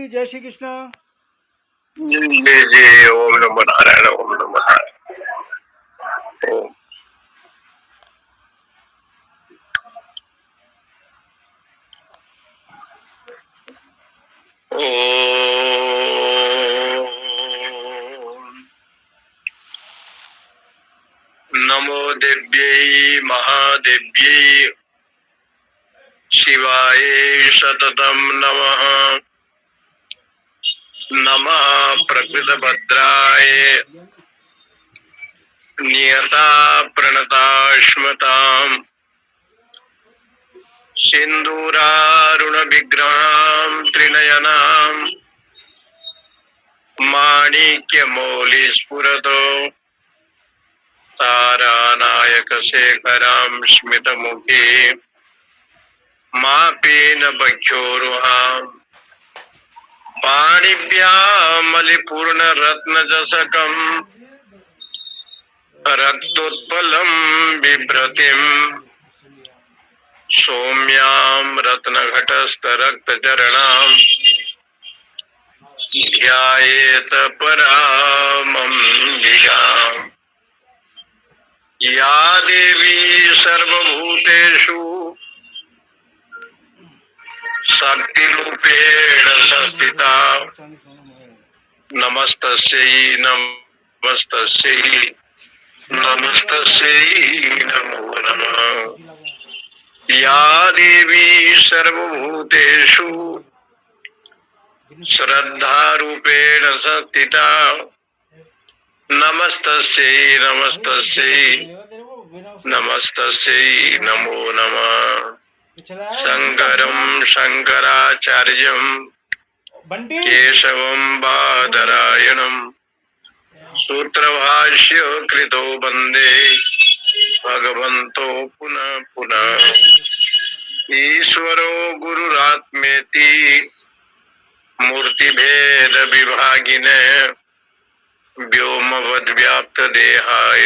जी, जय श्री कृष्ण। जी जी जी, ओम नमो नारायण, ओम नमो नारायण। ओम। नमो दिव्यै महादिव्यै शिवाय सततं नमः। नमः प्रकृतभद्राय नियता प्रणताश्मताम् सिन्दूरारुणविग्रहां त्रिनयनाम् माणिक्यमौलिस्फुरतो तारानायकशेखरां स्मितमुखी मापेन बख्योरुहाम् पाणिभ्यामलिपूर्णरत्नचषकम् रक्तोत्पलं बिभ्रतिम् सौम्यां रत्नघटस्थरक्तचरणाम् ध्यायेत परामम्बिकाम्। या देवी सर्वभूतेषु शक्तिरूपेण संस्थिता नमस्तस्यै नमस्तस्यै नमस्तस्यै नमो नमः। या देवी सर्वभूतेषु श्रद्धारूपेण संस्थिता नमस्तस्यै नमस्तस्यै नमस्तस्यै नमो नमः। शंकरं शंकराचार्यं केशवं बादरायणं सूत्रभाष्य कृतो वन्दे भगवन्तो पुनः पुनः। ईश्वरो गुरुरात्मेति मूर्तिभेद विभागिने व्योमवद्व्याप्तदेहाय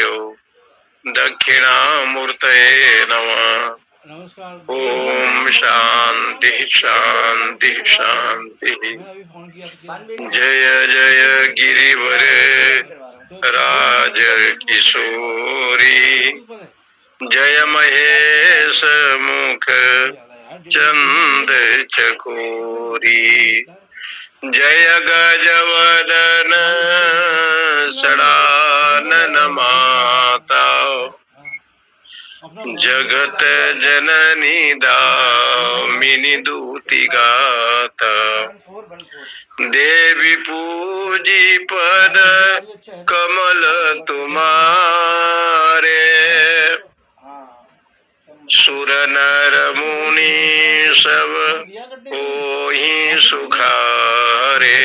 दक्षिणामूर्तये नमः। ओम शांति शांति शांति। जय जय गिरिवर राज किशोरी जय महेश मुख चंद चकोरी जय गजवदन सडानन माता जगत जननी दामिनी दूती गाता देवी पूजी पद कमल तुम्हारे सुर नर मुनि सब ओहि सुखारे।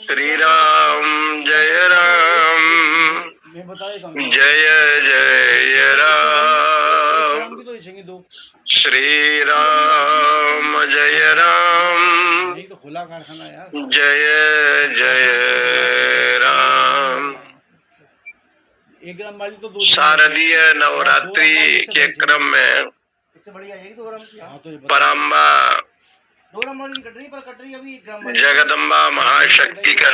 श्री राम जय राम जय जय राम श्री राम जय राम जय जय राम। शारदीय नवरात्रि के क्रम में पराम्बा जगदम्बा महाशक्ति का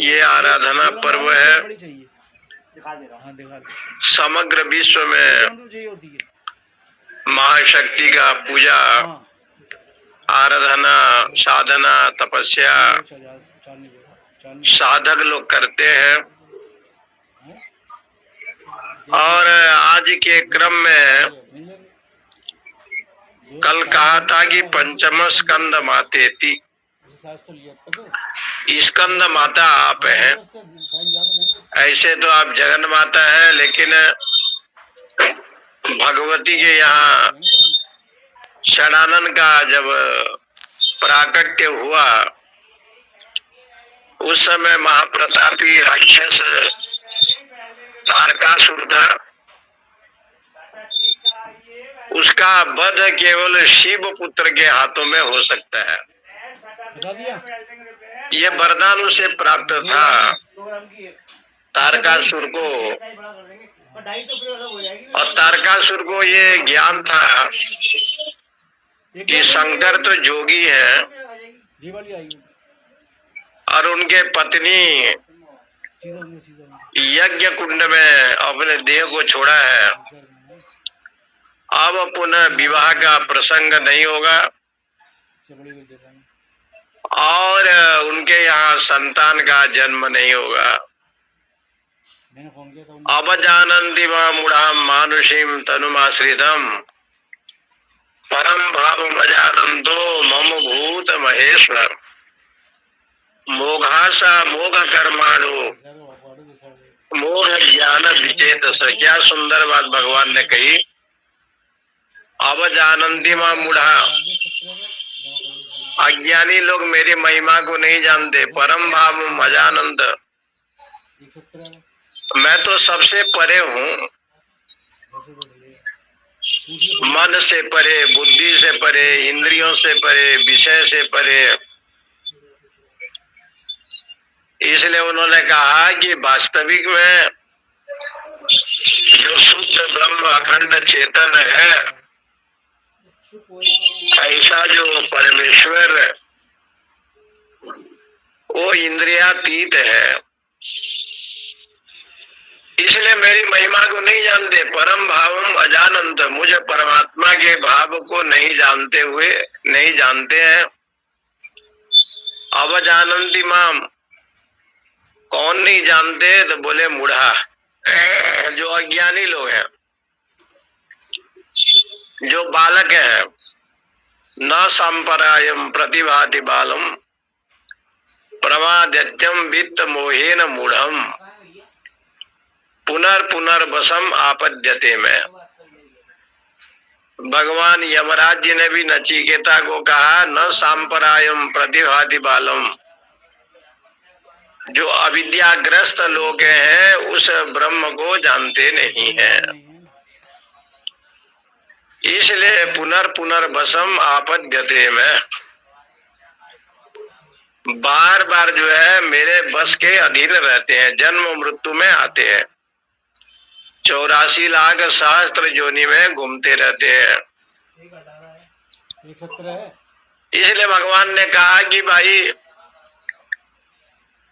ये आराधना पर्व है। समग्र विश्व में महाशक्ति का पूजा आराधना साधना तपस्या साधक लोग करते हैं। और आज के क्रम में कल कहा था कि पंचम स्कंद मातेति, स्कंद माता आप हैं। ऐसे तो आप जगन माता है, लेकिन भगवती के यहाँ षडानन का जब प्राकट्य हुआ उस समय महाप्रतापी राक्षस तारकासुर था। उसका वध केवल शिव पुत्र के हाथों में हो सकता है। ये वरदान उसे प्राप्त था तारकासुर को। और तारकासुर को ये ज्ञान था कि शंकर तो जोगी है और उनके पत्नी यज्ञ कुंड में अपने देह को छोड़ा है। अब पुनः विवाह का प्रसंग नहीं होगा और उनके यहाँ संतान का जन्म नहीं होगा। अब जानन्ति मां मूढ़ा मानुषीम तनुमाश्रितम परम भाव मजानंदो मम भूत महेश्वर मोघासा मोघ कर्माणु मोह ज्ञान विचेत। क्या सुंदर बात भगवान ने कही। अब जानन्ति मां मूढ़ा, अज्ञानी लोग मेरी महिमा को नहीं जानते। परम भाव मजानंद, मैं तो सबसे परे हूँ, मन से परे, बुद्धि से परे, इंद्रियों से परे, विषय से परे। इसलिए उन्होंने कहा कि वास्तविक में जो शुद्ध ब्रह्म अखंड चेतन है, ऐसा जो परमेश्वर वो इंद्रियातीत है। इसलिए मेरी महिमा को नहीं जानते। परम भावम अजानंत, मुझे परमात्मा के भाव को नहीं जानते हुए नहीं जानते हैं। अब जानन्ति माम, कौन नहीं जानते? तो बोले मूढ़ा, जो अज्ञानी लोग हैं, जो बालक है। न संपरायम प्रतिभाति बालम प्रमाद्यत्यम वित्त मोहेन मूढ़म पुनर्वसम आपद्यते में। भगवान यमराज जी ने भी नचिकेता को कहा, न सांपरायम प्रतिभाति बालम, जो अविद्याग्रस्त लोग हैं उस ब्रह्म को जानते नहीं हैं। इसलिए पुनर्वसम आपद्यते में, बार बार जो है मेरे बस के अधीन रहते हैं, जन्म मृत्यु में आते हैं, 84 लाख सहस्त्र योनि में घूमते रहते हैं। इसलिए भगवान ने कहा कि भाई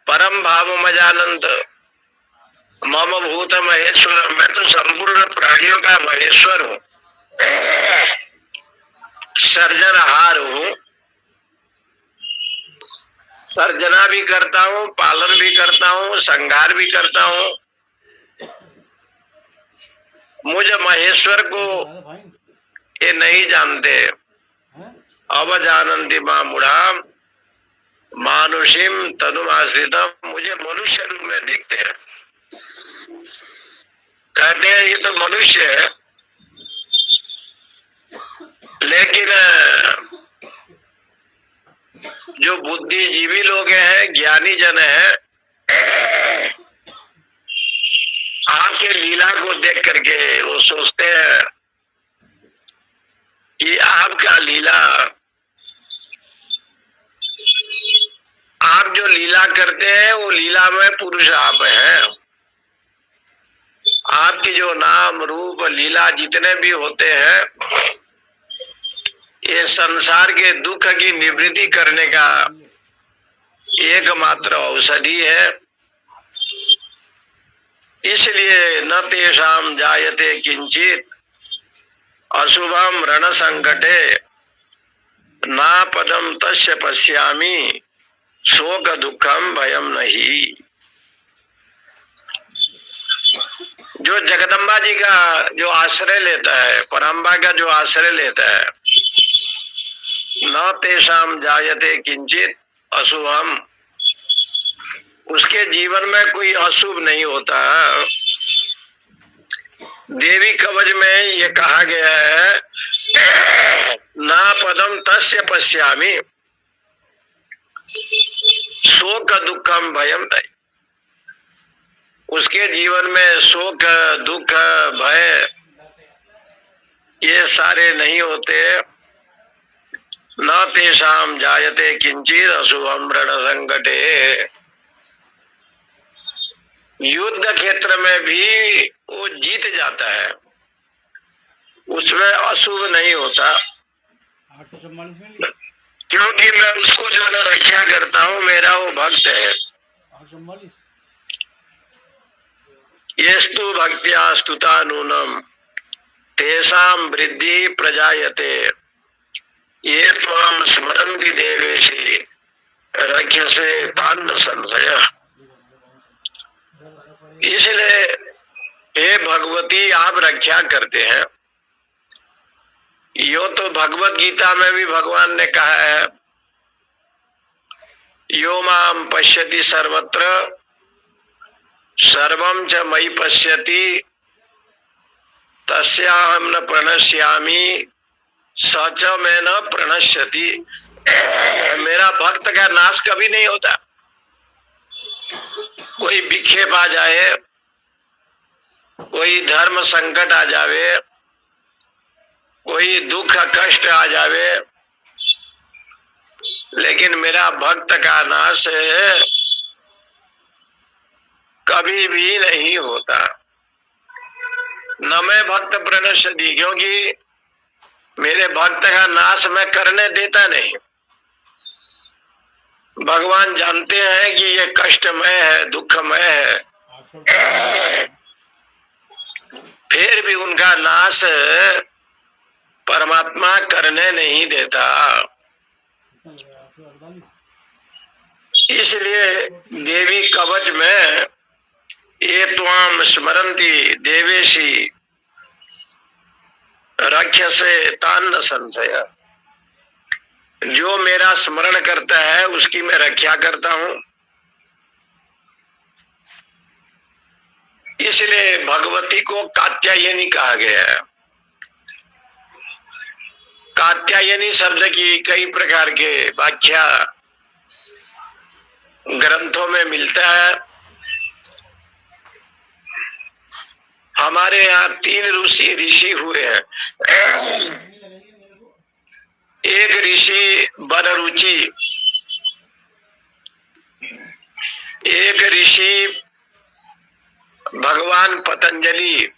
परम भाव मजानंद मम भूत महेश्वर, मैं तो संपूर्ण प्राणियों का महेश्वर हूँ, सर्जनहार हूँ। सर्जना भी करता हूँ, पालन भी करता हूँ, संहार भी करता हूँ। मुझ महेश्वर को ये नहीं जानते। अब जानन्ति मां मूढ़ा मानुषीम तनुमाश्रितम, मुझे मनुष्य रूप में देखते हैं। कहते हैं ये तो मनुष्य है, लेकिन जो बुद्धिजीवी लोग हैं, ज्ञानी जन हैं, आपके लीला को देख करके वो सोचते हैं कि आपका लीला, आप जो लीला करते हैं वो लीला में पुरुष आप हैं। आपके जो नाम रूप लीला जितने भी होते हैं, ये संसार के दुख की निवृत्ति करने का एकमात्र औषधि है। इसलिए न तेषाम जायते किंचित अशुभम रण संकटे ना पदम तस्य पश्यामि शोक दुखम भयम नहीं। जो जगदम्बा जी का जो आश्रय लेता है, परम्बा का जो आश्रय लेता है, न तेषाम जायते किंचित अशुभम, उसके जीवन में कोई अशुभ नहीं होता। देवी कवच में ये कहा गया है, ना पदम तस्य पश्यामि शोक दुखम भयम नहीं। उसके जीवन में शोक दुख भय ये सारे नहीं होते। न तेषाम जायते किंचित अशुभम रण संकटे, युद्ध क्षेत्र में भी वो जीत जाता है, उसमें अशुभ नहीं होता। 844 में ली। क्योंकि मैं उसको जो है रक्षा करता हूँ, मेरा वो भक्त है। 844 येस्तु भक्त्या स्तुता नूनम तेषां वृद्धि प्रजायते ये त्वां स्मरन्ति देवेशी रक्षसे तान् संशय। इसलिए हे भगवती, आप रक्षा करते हैं। यो तो भगवत गीता में भी भगवान ने कहा है, यो माम पश्यति सर्वत्र सर्वं च मयि पश्यति तस्याहं न प्रणश्यामि सच में न प्रणश्यति। मेरा भक्त का नाश कभी नहीं होता। कोई विक्षेप आ जाए, कोई धर्म संकट आ जावे, कोई दुख कष्ट आ जावे, लेकिन मेरा भक्त का नाश कभी भी नहीं होता। न मैं भक्त प्रणश्यति, क्योंकि मेरे भक्त का नाश मैं करने देता नहीं। भगवान जानते हैं कि ये कष्टमय है, दुखमय है, फिर भी उनका नाश परमात्मा करने नहीं देता। इसलिए देवी कवच में ये त्वाम स्मरन्ति देवेशी रक्षसे तान् संशय, जो मेरा स्मरण करता है उसकी मैं रक्षा करता हूं। इसलिए भगवती को कात्यायनी कहा गया है। कात्यायनी शब्द की कई प्रकार के व्याख्या ग्रंथों में मिलता है। हमारे यहाँ 3 ऋषि हुए हैं। एक ऋषि बररुचि, एक ऋषि भगवान पतंजलि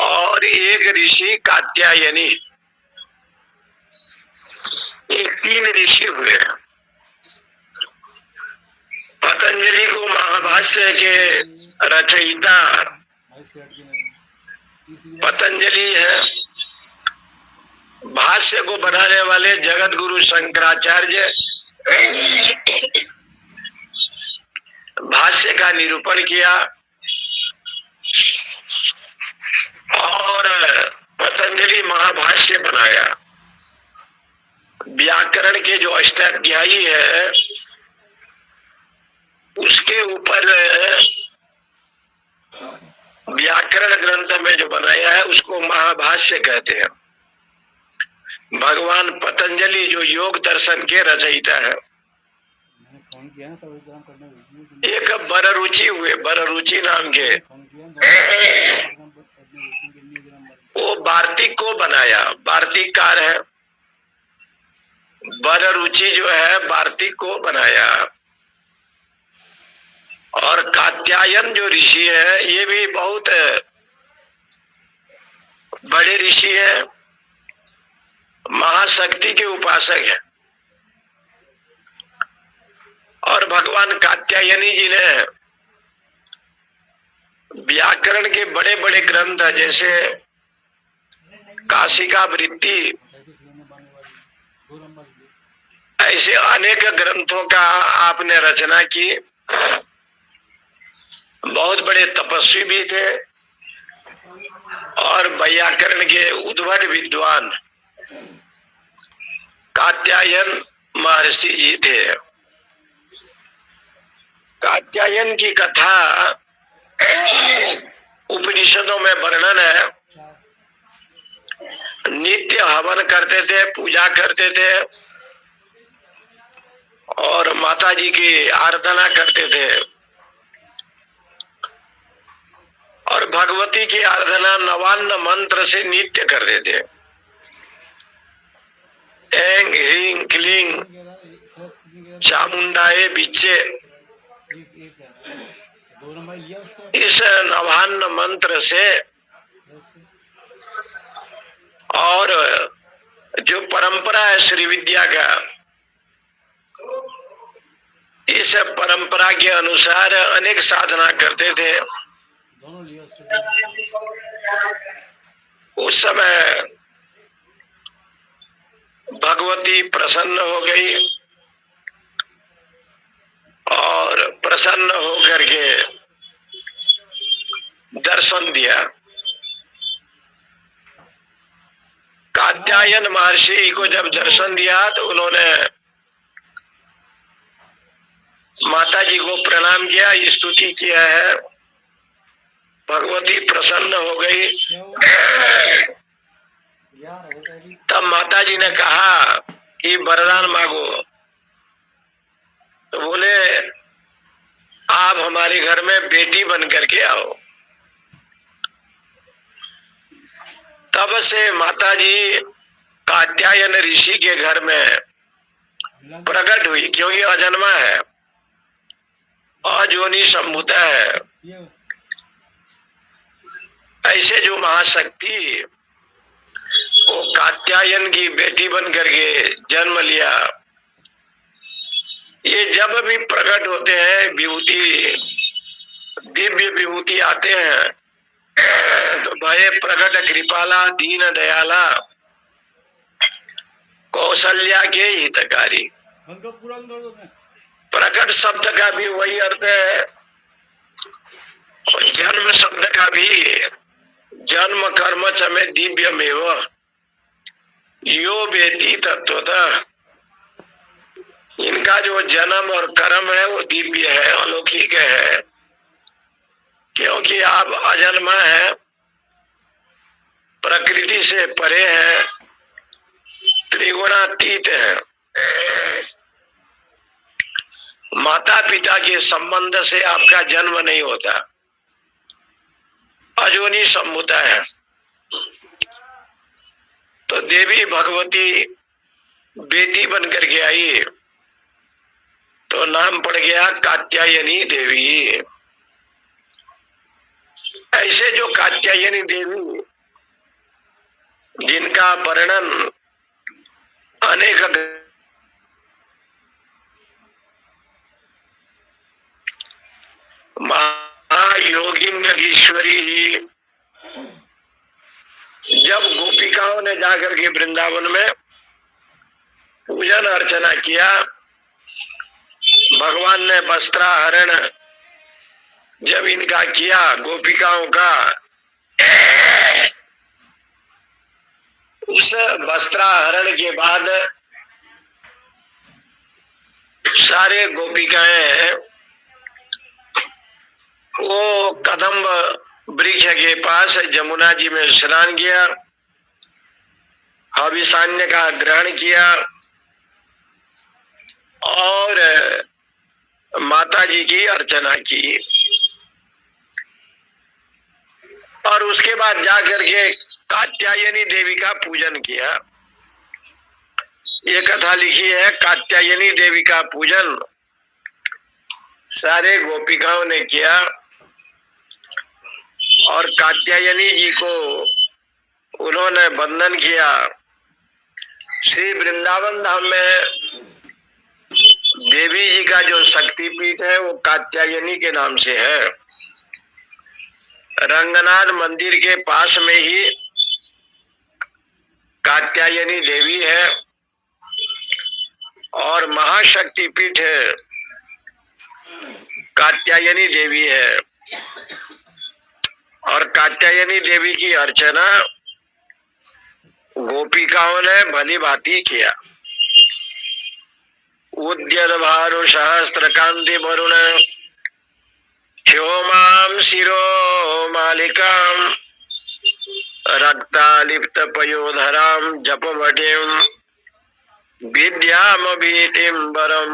और एक ऋषि कात्यायनी। ये 3 ऋषि हुए। पतंजलि को महाभाष्य के रचयिता पतंजलि है। भाष्य को बनाने वाले जगत गुरु शंकराचार्य भाष्य का निरूपण किया और पतंजलि महाभाष्य बनाया। व्याकरण के जो अष्टाध्यायी है उसके ऊपर व्याकरण ग्रंथ में जो बनाया है उसको महाभाष्य कहते हैं। भगवान पतंजलि जो योग दर्शन के रचयिता है। एक बररुचि हुए, बररुचि नाम के, वो वार्तिक को बनाया, वार्तिककार है। बररुचि जो है वार्तिक को बनाया। और कात्यायन जो ऋषि है ये भी बहुत बड़े ऋषि है, महाशक्ति के उपासक है। और भगवान कात्यायनी जी ने व्याकरण के बड़े बड़े ग्रंथ जैसे काशिका वृत्ति, ऐसे अनेक ग्रंथों का आपने रचना की। बहुत बड़े तपस्वी भी थे और व्याकरण के उद्भट विद्वान कात्यायन महर्षि जी थे। कात्यायन की कथा उपनिषदों में वर्णन है। नित्य हवन करते थे, पूजा करते थे और माता जी की आराधना करते थे। और भगवती की आराधना नवान्न मंत्र से नित्य करते थे। एंग ह्रीं क्लीं चामुंडाए बिच्चे, इस नवान्न मंत्र से और जो परंपरा है श्री विद्या का, इस परंपरा के अनुसार अनेक साधना करते थे। दोनों लिया उससे। उस समय भगवती प्रसन्न हो गई और प्रसन्न होकर के दर्शन दिया। कात्यायन महर्षि को जब दर्शन दिया तो उन्होंने माता जी को प्रणाम किया, स्तुति किया है। भगवती प्रसन्न हो गई। तब माता जी ने कहा कि वरदान मांगो। तो बोले आप हमारे घर में बेटी बन करके आओ। तब से माता जी कात्यायन ऋषि के घर में प्रकट हुई, क्योंकि अजन्मा है, अजोनी संभूता है। ऐसे जो महाशक्ति वो कात्यायन की बेटी बन करके जन्म लिया। ये जब भी प्रकट होते हैं विभूति, दिव्य विभूति आते हैं, तो भय प्रकट कृपाला दीन दयाला कौशल्या के हितकारी। प्रकट शब्द का भी वही अर्थ है और जन्म शब्द का भी। जन्म कर्म च में दिव्य में यो बेटी तत्वतः। इनका जो जन्म और कर्म है वो दिव्य है, अलौकिक है, क्योंकि आप अजन्मा है, प्रकृति से परे है, त्रिगुणातीत है। माता पिता के संबंध से आपका जन्म नहीं होता, अजोनी संभूता है। तो देवी भगवती बेटी बन करके आई तो नाम पड़ गया कात्यायनी देवी। ऐसे जो कात्यायनी देवी जिनका वर्णन अनेक महायोगिनीश्वरी, जब गोपिकाओं ने जाकर के वृंदावन में पूजन अर्चना किया, भगवान ने वस्त्राहरण जब इनका किया गोपिकाओं का, उस वस्त्राहरण के बाद सारे गोपिकाएं वो कदम्ब वृक्ष के पास जमुना जी में स्नान किया, हविषान्य का ग्रहण किया और माता जी की अर्चना की। और उसके बाद जाकर के कात्यायनी देवी का पूजन किया। ये कथा लिखी है, कात्यायनी देवी का पूजन सारे गोपिकाओं ने किया और कात्यायनी जी को उन्होंने वंदन किया। श्री वृंदावन धाम में देवी जी का जो शक्तिपीठ है वो कात्यायनी के नाम से है। रंगनाथ मंदिर के पास में ही कात्यायनी देवी है और महाशक्तिपीठ है कात्यायनी देवी है। और कात्यायनी देवी की अर्चना गोपिकाओं ने भली भांति किया। उद्यत भानु सहस्त्र कांति वरुण क्षोमाम शिरो मालिकाम रक्तालिप्त पयोधराम जपवटीम विद्याम भीतिम वरम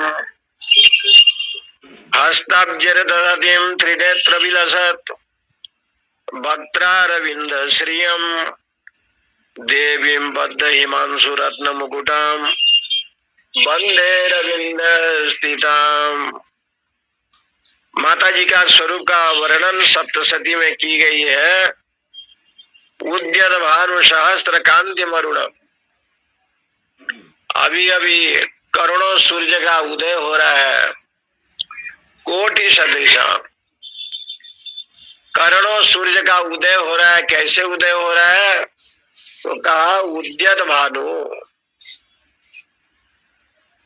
हस्ताब्जरदधतिम त्रिनेत्र विलसत् वक्त्रारविंद श्रियम देवीं बद्ध हिमांशु रत्न मुकुटाम वंदे रविंद स्थिताम। माता जी का स्वरूप का वर्णन सप्तशती में की गई है। उद्यत भानु सहस्त्र कांति मरुण, अभी अभी करोड़ों सूर्य का उदय हो रहा है, कोटि सदृशम। करोड़ों सूर्य का उदय हो रहा है। कैसे उदय हो रहा है? तो कहा उद्यत भानु।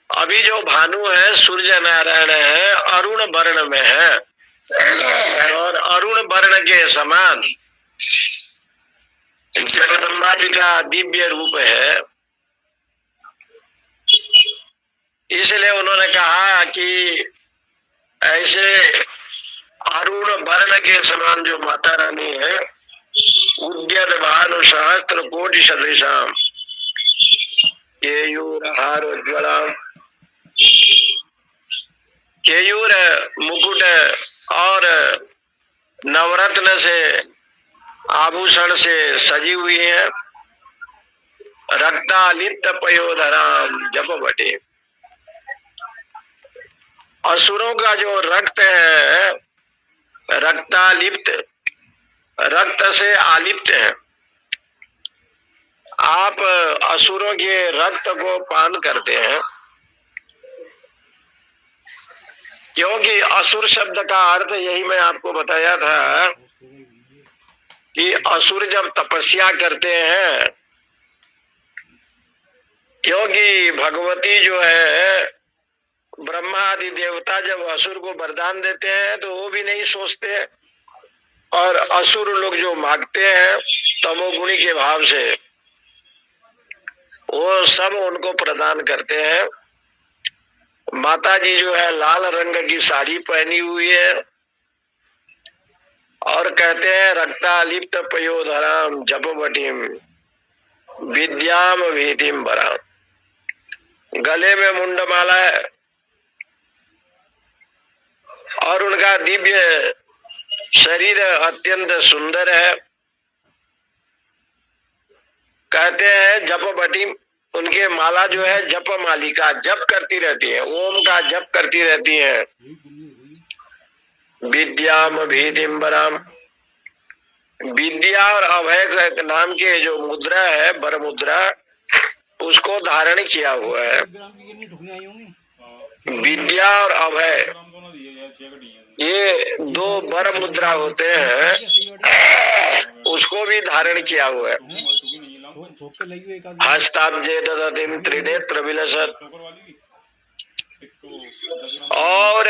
अभी जो भानु है सूर्य नारायण है, अरुण वर्ण में है, और अरुण वर्ण के समान जगदम्बा जी का दिव्य रूप है। इसलिए उन्होंने कहा कि ऐसे अरुण वर्ण के समान जो माता रानी है, उद्यत भानु सहस्त्र कोटि सदृशाम केयूरहार उज्ज्वलाम। केयूर मुकुट और नवरत्न से आभूषण से सजी हुई है। रक्तालिप्त पयोधराम जपवटी। असुरों का जो रक्त है, रक्तालिप्त, रक्त से आलिप्त है। आप असुरों के रक्त को पान करते हैं, क्योंकि असुर शब्द का अर्थ यही मैं आपको बताया था कि असुर जब तपस्या करते हैं, क्योंकि भगवती जो है, ब्रह्मा आदि देवता जब असुर को वरदान देते हैं तो वो भी नहीं सोचते, और असुर लोग जो मांगते हैं तमोगुणी के भाव से, वो सब उनको प्रदान करते हैं। माता जी जो है लाल रंग की साड़ी पहनी हुई है और कहते हैं रक्तालिप्त पयोधराम जपवटीम विद्याम भीतिम वराम। गले में मुंडमाला है और उनका दिव्य शरीर अत्यंत सुंदर है। कहते हैं जपवटीम, उनके माला जो है जप मालिका, जप करती रहती है, ओम का जप करती रहती है। विद्याम भीतिम वराम। विद्या और अभय नाम के जो मुद्रा है, वर मुद्रा, उसको धारण किया हुआ है। विद्या और अभय ये दो वर मुद्रा होते हैं, उसको भी धारण किया हुआ है। हस्ताब्जे ददतिम त्रिनेत्र विलसत। और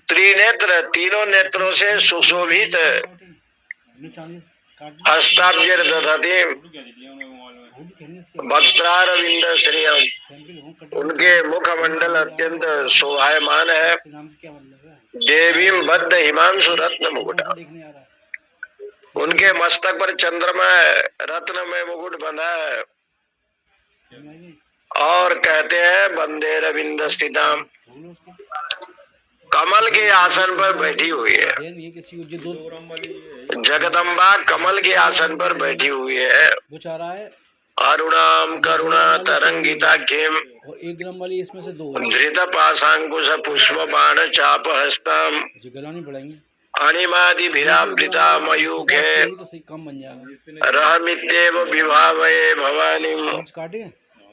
त्रिनेत्र, तीनों नेत्रों से सुशोभित हस्ताब्जर दधतिम वक्त्रारविंद श्रियम। उनके मुखमंडल अत्यंत शोभायमान है। देवीम बद्ध हिमांशु रत्न मुकुटा। उनके मस्तक पर चंद्रमा रत्न में मुकुट बंधा है। और कहते हैं वंदे रविंद स्थिताम। कमल के आसन पर बैठी हुई है जगदम्बा, कमल के आसन पर बैठी हुई है। अरुणाम करुणा तरंगिता खेम धृत पाशांकुश पुष्प बाण चाप हस्ताम अणिमादि भिरावृता मयूखे रहमित्येव विभावये भवानी।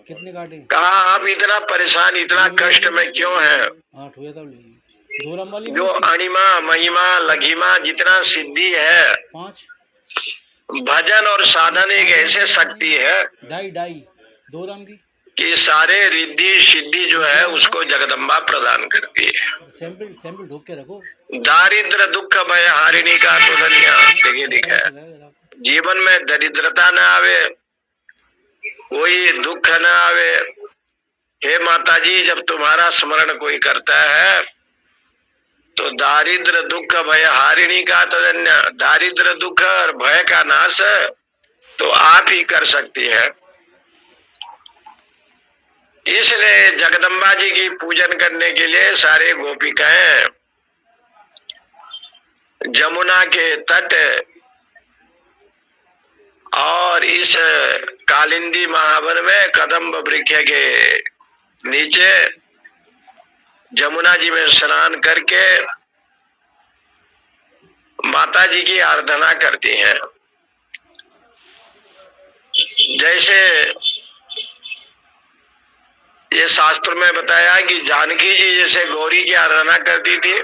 कितने काटे? कहा आप इतना परेशान, इतना कष्ट में क्यों है? जो अणिमा महिमा लघिमा जितना सिद्धि है, 5 भजन और साधन एक ऐसे शक्ति है ढाई 2 राम की कि सारे रिद्धि सिद्धि जो है उसको जगदम्बा प्रदान करती है। सैंपल ढोक के रखो। दारिद्र दुख भय हारिणी का तो धनिया देखिए दिखा है। जीवन में दरिद्रता न आवे, कोई दुख न आवे। हे माता जी, जब तुम्हारा स्मरण कोई करता है तो दारिद्र दुख भय हारिणी का तदन्य, दारिद्र दुख और भय का नाश तो आप ही कर सकती है। इसलिए जगदम्बा जी की पूजन करने के लिए सारे गोपिकाएं जमुना के तट और इस कालिंदी महावन में कदम्ब वृक्ष के नीचे जमुना जी में स्नान करके माता जी की आराधना करती हैं। जैसे ये शास्त्र में बताया कि जानकी जी जैसे गौरी की आराधना करती थी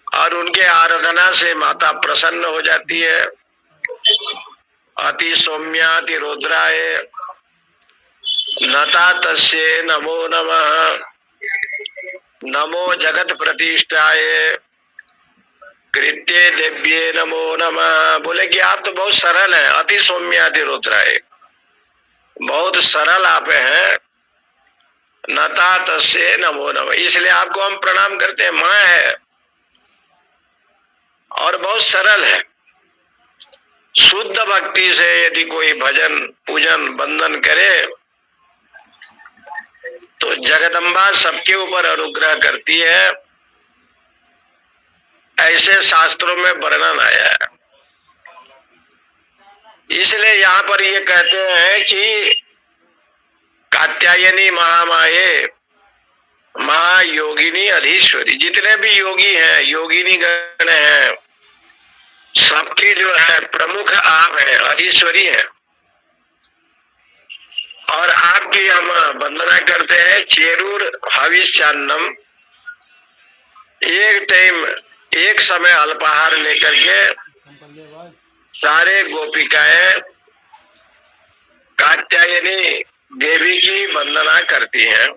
और उनके आराधना से माता प्रसन्न हो जाती है। अति सौम्याति रुद्राय नता तस्ये नमो नमः, नमो जगत प्रतिष्ठाय कृत्ये देव्ये नमो नमः। बोले कि आप तो बहुत सरल हैं, अति सौम्याति रुद्राय, बहुत सरल आप हैं। नता तस्ये नमो नमः, इसलिए आपको हम प्रणाम करते हैं। माँ है और बहुत सरल है। शुद्ध भक्ति से यदि कोई भजन पूजन वंदन करे तो जगदम्बा सबके ऊपर अनुग्रह करती है, ऐसे शास्त्रों में वर्णन आया है। इसलिए यहाँ पर ये कहते हैं कि कात्यायनी महामाये महायोगिनी अधीश्वरी, जितने भी योगी हैं, योगिनी गण हैं, सबकी जो है प्रमुख आप है, अधीश्वरी है। और आपकी हम वंदना करते हैं। चेरूर हविष चान्नम, एक टाइम एक समय अल्पाहार लेकर के सारे गोपिकाएं कात्यायनी देवी की वंदना करती हैं।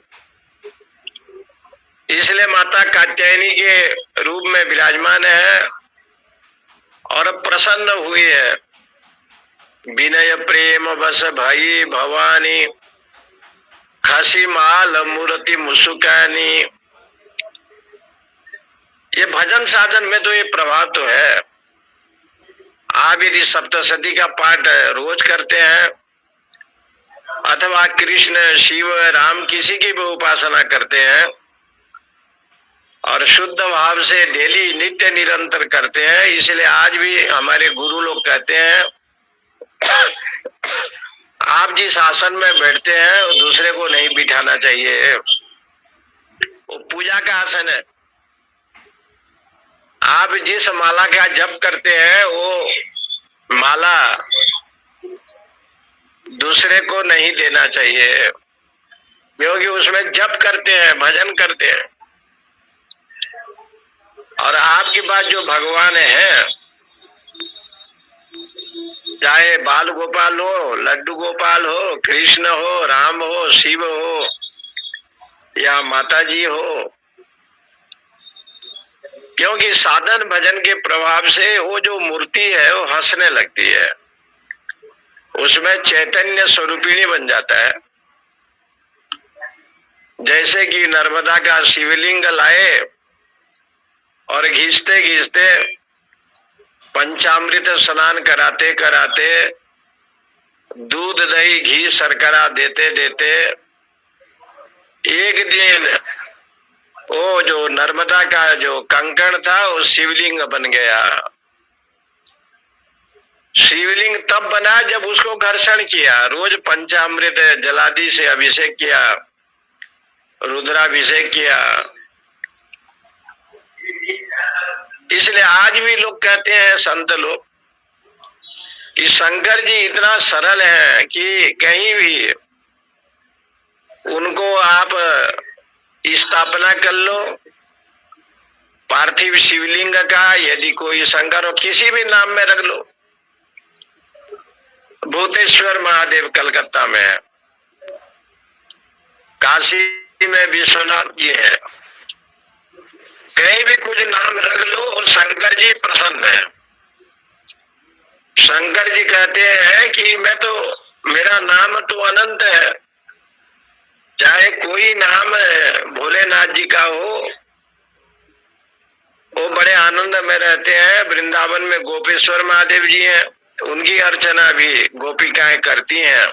इसलिए माता कात्यायनी के रूप में विराजमान है और प्रसन्न हुई है। विनय प्रेम बस भाई भवानी खसी माल मूर्ति मुसुकानी। ये भजन साधन में तो ये प्रभाव तो है। आप यदि सप्तशती का पाठ रोज करते हैं अथवा कृष्ण शिव राम किसी की भी उपासना करते हैं और शुद्ध भाव से डेली नित्य निरंतर करते हैं, इसलिए आज भी हमारे गुरु लोग कहते हैं आप जिस आसन में बैठते हैं वो दूसरे को नहीं बिठाना चाहिए, वो पूजा का आसन है। आप जिस माला का जप करते हैं वो माला दूसरे को नहीं देना चाहिए, क्योंकि उसमें जप करते हैं, भजन करते हैं। और आपके पास जो भगवान है, चाहे बाल गोपाल हो, लड्डू गोपाल हो, कृष्ण हो, राम हो, शिव हो या माता जी हो, क्योंकि साधन भजन के प्रभाव से वो जो मूर्ति है वो हंसने लगती है, उसमें चैतन्य स्वरूपिणी बन जाता है। जैसे कि नर्मदा का शिवलिंग लाए और घिसते घिसते पंचामृत स्नान कराते कराते दूध दही घी शर्करा देते देते एक दिन वो जो नर्मदा का जो कंकण था वो शिवलिंग बन गया। शिवलिंग तब बना जब उसको घर्षण किया, रोज पंचामृत जलादि से अभिषेक किया, रुद्राभिषेक किया। इसलिए आज भी लोग कहते हैं, संत लोग, कि शंकर जी इतना सरल हैं कि कहीं भी उनको आप स्थापना कर लो, पार्थिव शिवलिंग का यदि कोई शंकर हो किसी भी नाम में रख लो। भूतेश्वर महादेव कलकत्ता में है, काशी में विश्वनाथ जी है, कहीं भी कुछ नाम रख लो और शंकर जी प्रसन्न है। शंकर जी कहते हैं कि मैं तो, मेरा नाम तो अनंत है, चाहे कोई नाम भोलेनाथ जी का हो, वो बड़े आनंद में रहते हैं। वृंदावन में गोपेश्वर महादेव जी हैं, उनकी अर्चना भी गोपिकाएं करती हैं।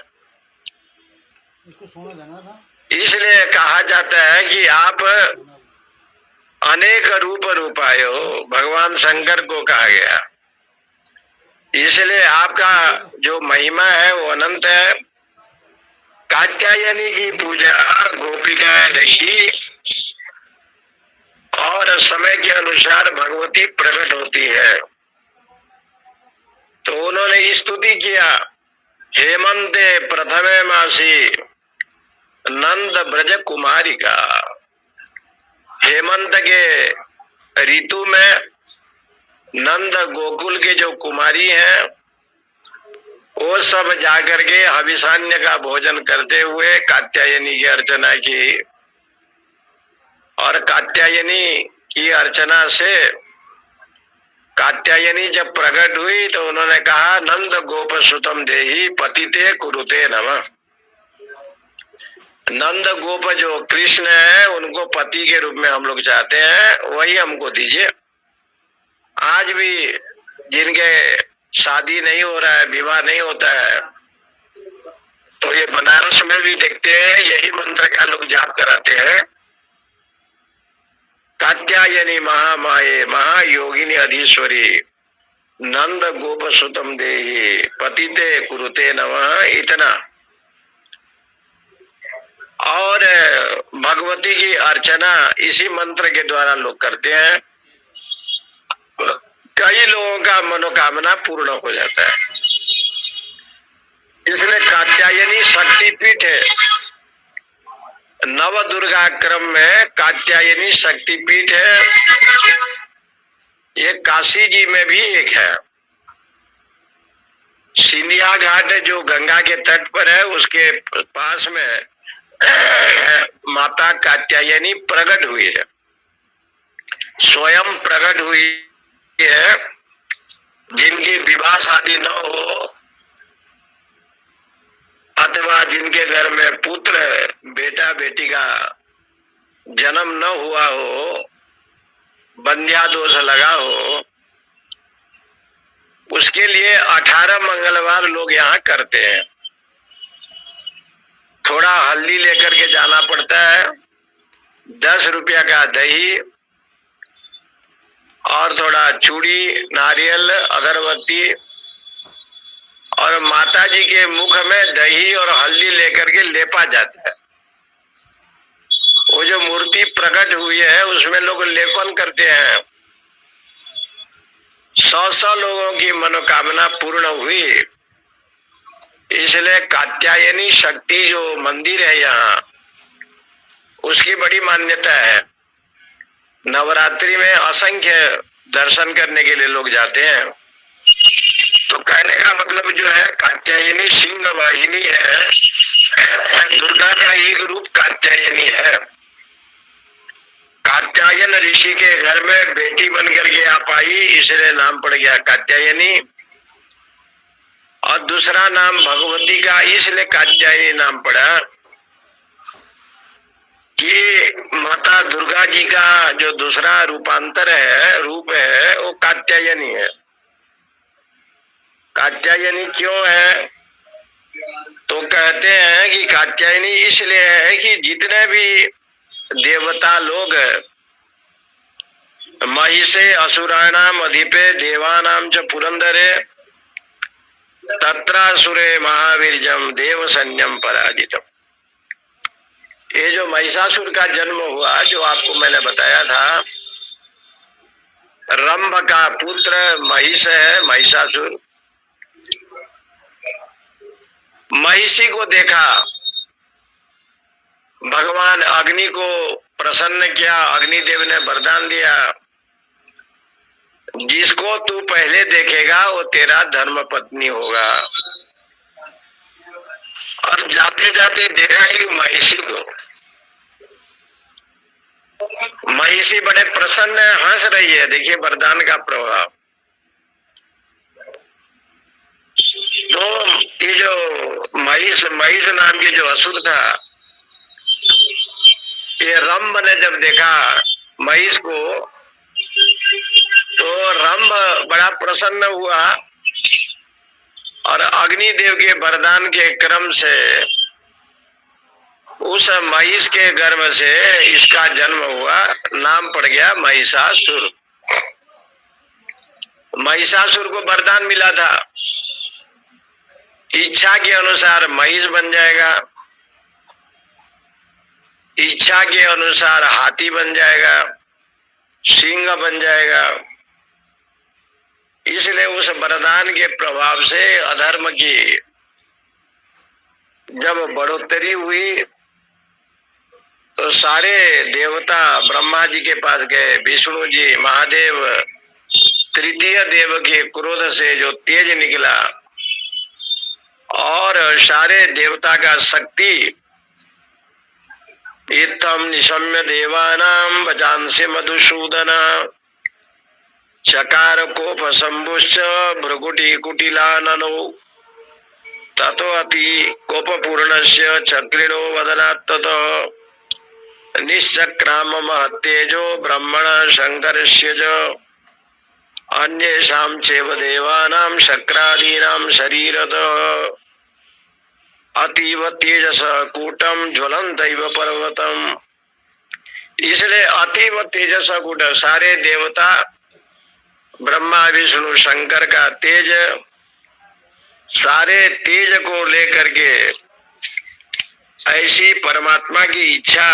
इसलिए कहा जाता है कि आप अनेक रूप रूपाय हो, भगवान शंकर को कहा गया। इसलिए आपका जो महिमा है वो अनंत है। कात्यायनी की पूजा गोपिकाएं ऋषि और समय के अनुसार भगवती प्रकट होती है। तो उन्होंने स्तुति किया, हेमंते प्रथमे मासी नंद ब्रज कुमारी का। हेमंत के ऋतु में नंद गोकुल के जो कुमारी हैं वो सब जाकर के हविषान्य का भोजन करते हुए कात्यायनी की अर्चना की, और कात्यायनी की अर्चना से कात्यायनी जब प्रकट हुई तो उन्होंने कहा, नंद गोप सुतम देहि पतिते कुरुते नमः। नंद गोप जो कृष्ण है उनको पति के रूप में हम लोग चाहते हैं, वही हमको दीजिए। आज भी जिनके शादी नहीं हो रहा है, विवाह नहीं होता है, तो ये बनारस में भी देखते हैं यही मंत्र का लोग जाप कराते हैं, कात्यायनी महामाये महायोगिनी अधीश्वरी नंद गोप सुतम देहि पतिते कुरुते नमः, इतना। और भगवती की अर्चना इसी मंत्र के द्वारा लोग करते हैं, कई लोगों का मनोकामना पूर्ण हो जाता है। इसलिए कात्यायनी शक्तिपीठ है, नव दुर्गा क्रम में कात्यायनी शक्तिपीठ है। ये काशी जी में भी एक है, सिंधिया घाट जो गंगा के तट पर है उसके पास में माता कात्यायनी प्रकट हुई है, स्वयं प्रकट हुई है। जिनकी विवाह शादी न हो अथवा जिनके घर में पुत्र बेटा बेटी का जन्म न हुआ हो, बंध्या दोष लगा हो, उसके लिए 18 मंगलवार लोग यहाँ करते हैं। थोड़ा हल्दी लेकर के जाना पड़ता है, 10 रुपया का दही और थोड़ा चूड़ी, नारियल, अगरबत्ती, और माता जी के मुख में दही और हल्दी लेकर के लेपा जाता है। वो जो मूर्ति प्रकट हुई है उसमें लोग लेपन करते हैं। 100 लोगों की मनोकामना पूर्ण हुई। इसलिए कात्यायनी शक्ति जो मंदिर है यहाँ, उसकी बड़ी मान्यता है। नवरात्रि में असंख्य दर्शन करने के लिए लोग जाते हैं। तो कहने का मतलब जो है, कात्यायनी सिंह वाहिनी है, दुर्गा का एक रूप कात्यायनी है। कात्यायन ऋषि के घर में बेटी बन करके आप आई, इसलिए नाम पड़ गया कात्यायनी। और दूसरा नाम भगवती का इसलिए कात्यायनी नाम पड़ा कि माता दुर्गा जी का जो दूसरा रूपांतर है, रूप है, वो कात्यायनी है। कात्यायनी क्यों है? तो कहते हैं कि कात्यायनी इसलिए है कि जितने भी देवता लोग महिषे असुराणाम अधिपे देवानाम च पुरंदरे तत्रासुरे महावीरजम देव सैन्यम पराजितम। ये जो महिषासुर का जन्म हुआ, जो आपको मैंने बताया था, रंभ का पुत्र महिष है, महिषासुर। महिषी को देखा, भगवान अग्नि को प्रसन्न किया, अग्निदेव ने वरदान दिया, जिसको तू पहले देखेगा वो तेरा धर्म पत्नी होगा। और जाते जाते देखा ही महिषी को। महिषी बड़े प्रसन्न है, हंस रही है। देखिए वरदान का प्रभाव। तो ये जो महिष नाम की जो असुर था, ये रंभ ने जब देखा महिष को, तो रंभ बड़ा प्रसन्न हुआ और अग्निदेव के वरदान के क्रम से उस महिष के गर्भ से इसका जन्म हुआ। नाम पड़ गया महिषासुर। महिषासुर को वरदान मिला था, इच्छा के अनुसार महिष बन जाएगा, इच्छा के अनुसार हाथी बन जाएगा, सिंह बन जाएगा। इसलिए उस वरदान के प्रभाव से अधर्म की जब बढ़ोतरी हुई तो सारे देवता ब्रह्मा जी के पास गए। विष्णु जी, महादेव, तृतीय देव के क्रोध से जो तेज निकला और सारे देवता का शक्ति, इत्थम निशम्य देवानाम वचांसि मधुसूदन चकार कोप संबुश्च भृगुटी कुटिलाननो ततो अति कोप पूर्णस्य चक्रिणो वदनात् ततो निश्चक्राम महत्तेजो ब्रह्मण शंकरस्य च अन्येषां चैव देवानां शक्रादीनां शरीरतः अतीव तेजस कूटम ज्वलंतैव पर्वतम। इसलिए अतीव तेजस कूट, सारे देवता ब्रह्मा विष्णु शंकर का तेज, सारे तेज को लेकर के ऐसी परमात्मा की इच्छा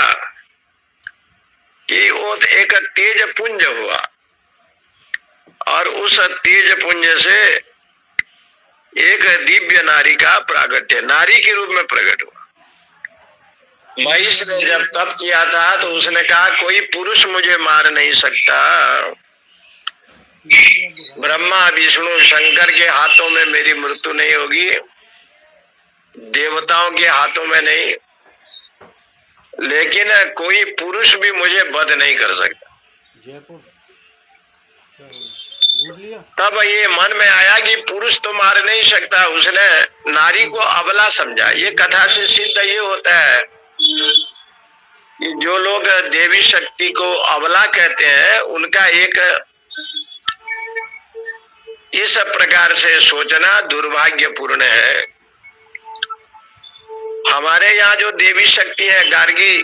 कि वो एक तेज पुंज हुआ और उस तेज पुंज से एक दिव्य नारी का प्रागट्य, नारी के रूप में प्रकट हुआ। महिष ने जब तप किया था तो उसने कहा कोई पुरुष मुझे मार नहीं सकता, ब्रह्मा विष्णु शंकर के हाथों में मेरी मृत्यु नहीं होगी, देवताओं के हाथों में नहीं, लेकिन कोई पुरुष भी मुझे वध नहीं कर सकता। जयपुर तब ये मन में आया कि पुरुष तो मार नहीं सकता, उसने नारी को अबला समझा। ये कथा से सिद्ध ये होता है कि जो लोग देवी शक्ति को अबला कहते हैं उनका एक इस प्रकार से सोचना दुर्भाग्यपूर्ण है। हमारे यहाँ जो देवी शक्ति है, गार्गी,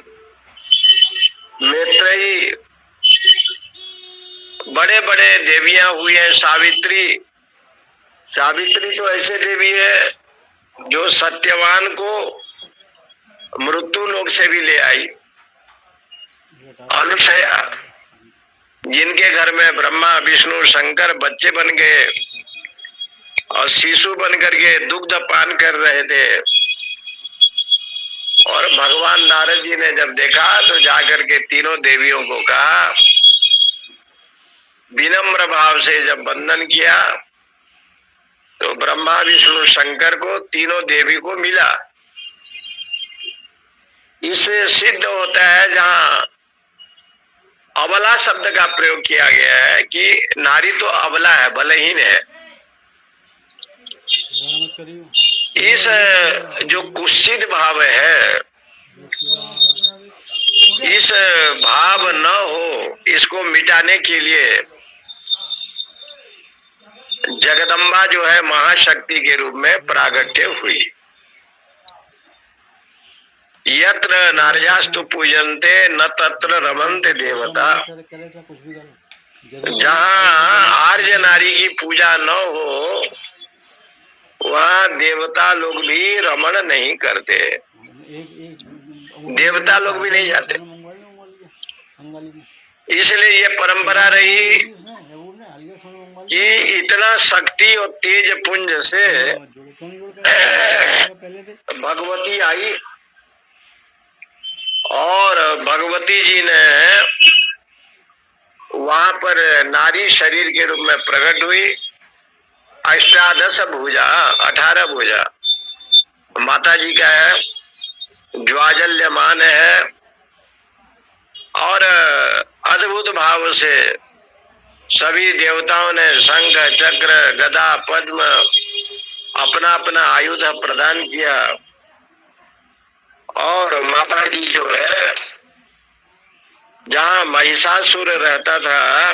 मैत्रेयी, बड़े बड़े देवियां हुई हैं, सावित्री। सावित्री तो ऐसे देवी है जो सत्यवान को मृत्यु लोक से भी ले आई। अनुसया, जिनके घर में ब्रह्मा विष्णु शंकर बच्चे बन गए और शिशु बन करके दुग्ध पान कर रहे थे, और भगवान नारद जी ने जब देखा तो जाकर के तीनों देवियों को कहा, विनम्र भाव से जब वंदन किया तो ब्रह्मा विष्णु शंकर को, तीनों देवी को मिला। इससे सिद्ध होता है जहां अबला शब्द का प्रयोग किया गया है कि नारी तो अबला है, बलहीन है। इस जो कुत्सित भाव है, इस भाव न हो, इसको मिटाने के लिए जगदम्बा जो है महाशक्ति के रूप में प्रागट्य हुई। यत्र नार्यास्तु पूजन्ते न तत्र रमन्ते देवता। जहाँ आर्य नारी की पूजा न हो वहाँ देवता लोग भी रमण नहीं करते, देवता लोग भी नहीं जाते। इसलिए ये परंपरा रही कि इतना शक्ति और तेज पुंज से भगवती आई और भगवती जी ने वहां पर नारी शरीर के रूप में प्रकट हुई। अष्टादश भुजा, 18 भुजा माता जी का है, ज्वाजल्यमान है और अद्भुत भाव से सभी देवताओं ने शंख चक्र गदा पद्म अपना अपना आयुध प्रदान किया। और माता जी जो है, जहाँ महिषासुर रहता था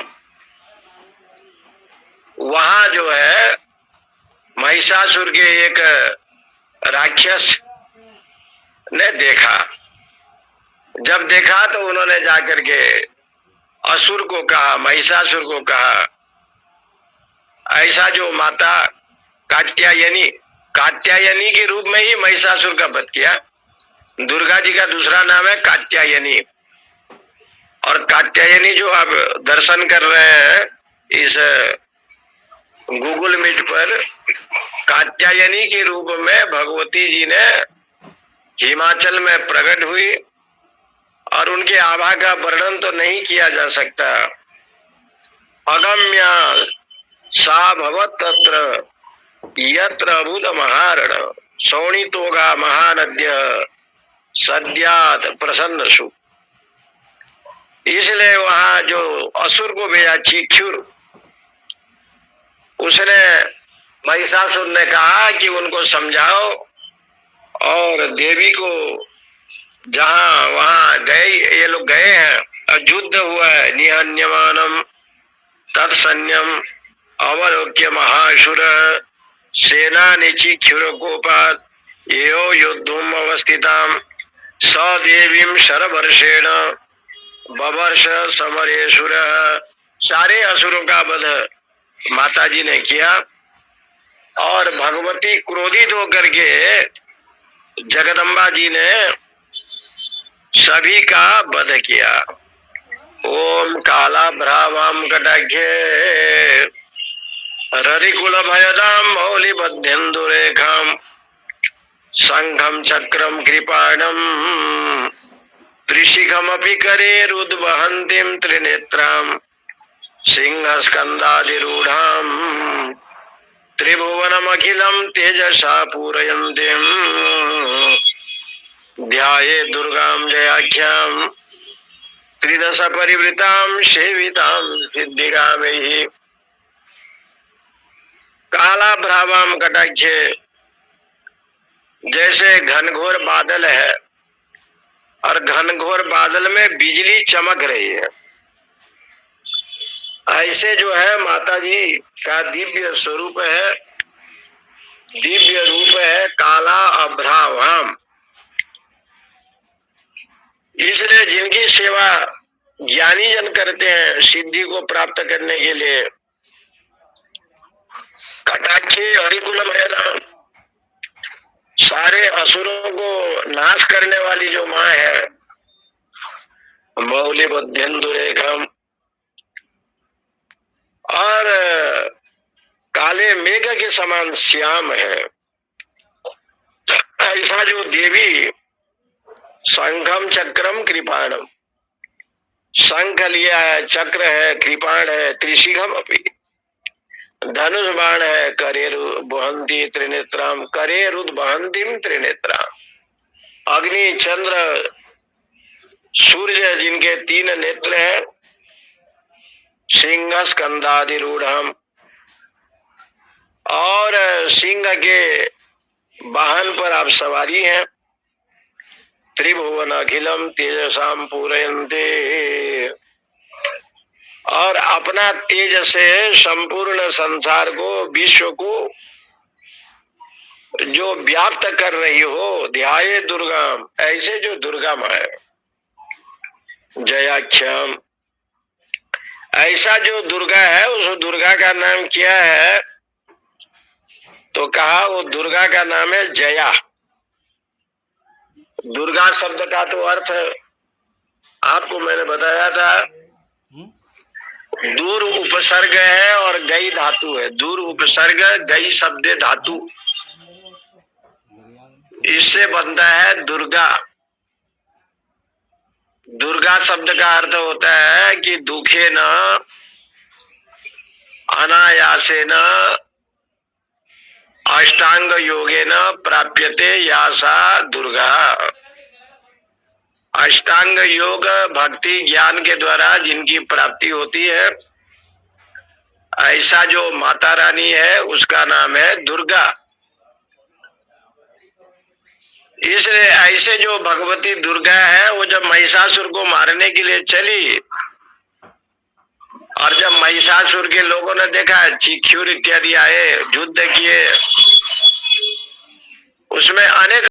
वहां जो है महिषासुर के एक राक्षस ने देखा। जब देखा तो उन्होंने जाकर के असुर को कहा, महिषासुर को कहा, ऐसा जो माता कात्यायनी, कात्यायनी के रूप में ही महिषासुर का वध किया। दुर्गा जी का दूसरा नाम है कात्यायनी, और कात्यायनी जो आप दर्शन कर रहे हैं इस गूगल मीट पर कात्यायनी के रूप में भगवती जी ने हिमाचल में प्रकट हुई और उनके आभा का वर्णन तो नहीं किया जा सकता। अगम्या सा भवत तत्र यत्र अभूत महारण शोणितोगा महानद्य सद्यात प्रसन्नसु। इसलिए वहां जो असुर को भेजा चिक्षुर, उसने महिषासुर ने कहा कि उनको समझाओ और देवी को जहां वहां गए, ये लोग गए हैं और युद्ध हुआ है। निहन्यमानम तत्सन्यम अवलोक्य महासुर सेना निचिक्षुर गोपात यो युद्धम अवस्थिताम स देवीम शरवर्षेण बवर्ष समरेशुर। सारे असुरों का वध माता जी ने किया और भगवती क्रोधित होकर के जगदम्बा जी ने सभी का वध किया। ओम काला भ्रावाम कटाख्ये ररिकुल भयदाम मौलि बध्यन्दुरेखाम शंखम चक्रम कृपाणम त्रिशिखमपि करेरुद्वहन्तीं त्रिनेत्राम सिंह स्कंदादिरूढ़ाम त्रिभुवनमखिलं तेजसा पूरयन्तीं ध्याये दुर्गां जयाख्यां त्रिदश परिवृतां सेवितां सिद्धिगामैः। काला भ्रावाम कटाक्षे, जैसे घनघोर बादल है और घनघोर बादल में बिजली चमक रही है, ऐसे जो है माता जी का दिव्य स्वरूप है, दिव्य रूप है काला अभ्रावाम। इसलिए जिनकी सेवा ज्ञानी जन करते हैं सिद्धि को प्राप्त करने के लिए, कटाक्षी हरिकुल भयदाम, सारे असुरों को नाश करने वाली जो माँ है, मौलि बध्यन्दुरेखम, और काले मेघ के समान श्याम है। ऐसा जो देवी शंखम चक्रम कृपाणम, शंख लिया है, चक्र है, कृपाण है, त्रिशिखम अपि, धनुष बाण है, करेरु बहंती त्रिनेत्राम, करेरुद बहंतीम त्रिनेत्राम। अग्नि चंद्र सूर्य जिनके 3 नेत्र हैं, सिंह स्कंदादिरूढ़म, और सिंह के वाहन पर आप सवारी हैं। त्रिभुवन अखिलम तेजसाम पूरयन्ते, और अपना तेज से संपूर्ण संसार को, विश्व को जो व्याप्त कर रही हो। ध्याये दुर्गाम, ऐसे जो दुर्गा माँ है, जयाख्याम, ऐसा जो दुर्गा है, उस दुर्गा का नाम क्या है? तो कहा वो दुर्गा का नाम है जया। दुर्गा शब्द का तो अर्थ आपको मैंने बताया था, दूर उपसर्ग है और गई धातु है। दूर उपसर्ग, गई शब्द धातु, इससे बनता है दुर्गा। दुर्गा शब्द का अर्थ होता है कि दुखे न, अनायासे न, अष्टांग योगे न प्राप्यते यासा दुर्गा। अष्टांग योग भक्ति ज्ञान के द्वारा जिनकी प्राप्ति होती है, ऐसा जो माता रानी है उसका नाम है दुर्गा। इसलिए ऐसे जो भगवती दुर्गा है, वो जब महिषासुर को मारने के लिए चली, और जब महिषासुर के लोगों ने देखा, चिक्षुर इत्यादि आए, युद्ध किए, उसमें अनेक